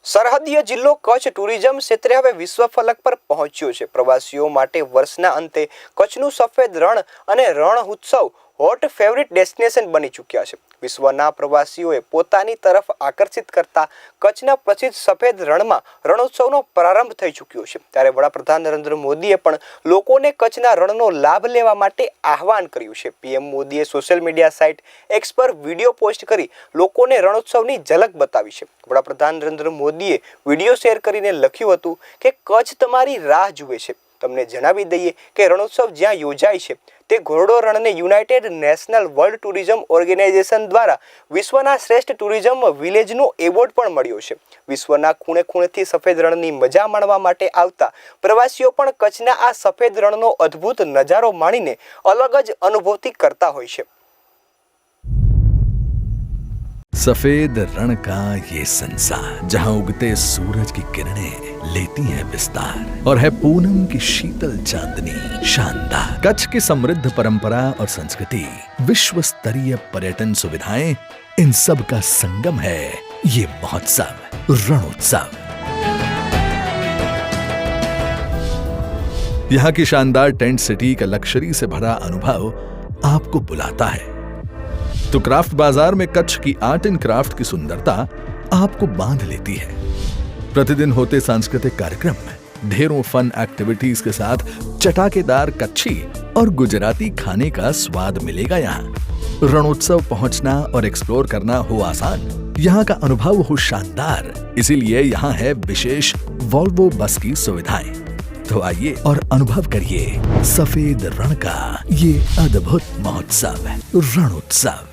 સરહદીય જિલ્લો કચ્છ ટુરિઝમ ક્ષેત્રે હવે વિશ્વ ફલક પર પહોંચ્યો છે। પ્રવાસીઓ માટે વર્ષના અંતે કચ્છનું સફેદ રણ અને Rann Utsav hot favourite destination બની ચૂક્યા છે। વિશ્વના પ્રવાસીઓએ પોતાની તરફ આકર્ષિત કરતા કચ્છના પ્રસિદ્ધ સફેદ રણમાં રણોત્સવનો પ્રારંભ થઈ ચૂક્યો છે। ત્યારે વડાપ્રધાન નરેન્દ્ર મોદીએ પણ લોકોને કચ્છના રણનો લાભ લેવા માટે આહવાન કર્યું છે। પીએમ મોદીએ સોશિયલ મીડિયા સાઇટ એક્સ પર વિડીયો પોસ્ટ કરી લોકોને રણોત્સવની ઝલક બતાવી છે। વડાપ્રધાન નરેન્દ્ર મોદીએ વિડીયો શેર કરીને લખ્યું હતું કે કચ્છ તમારી રાહ જુએ છે। તમને જણાવી દઈએ કે રણોત્સવ જ્યાં યોજાય છે તે ઘોરડો રણને United National World Tourism Organization દ્વારા વિશ્વના શ્રેષ્ઠ ટુરિઝમ વિલેજનો એવોર્ડ પણ મળ્યો છે। વિશ્વના ખૂણે ખૂણેથી સફેદ રણની મજા માણવા માટે આવતા પ્રવાસીઓ પણ કચ્છના આ સફેદ રણનો અદ્ભુત નજારો માણીને અલગ જ અનુભૂતિ કરતા હોય છે। सफेद रण का ये संसार जहां उगते सूरज की किरणें लेती हैं विस्तार और है पूनम की शीतल चांदनी शानदार। कच्छ की समृद्ध परंपरा और संस्कृति, विश्व स्तरीय पर्यटन सुविधाएं, इन सब का संगम है ये महोत्सव रणोत्सव। यहाँ की शानदार टेंट सिटी का लक्जरी से भरा अनुभव आपको बुलाता है तो क्राफ्ट बाजार में कच्छ की आर्ट एंड क्राफ्ट की सुंदरता आपको बांध लेती है। प्रतिदिन होते सांस्कृतिक कार्यक्रम में ढेरों फन एक्टिविटीज के साथ चटाकेदार कच्छी और गुजराती खाने का स्वाद मिलेगा। यहाँ रणोत्सव पहुंचना और एक्सप्लोर करना हो आसान, यहाँ का अनुभव हो शानदार, इसीलिए यहाँ है विशेष वॉल्वो बस की सुविधाएं। तो आइए और अनुभव करिए सफेद रण का ये अद्भुत महोत्सव रणोत्सव।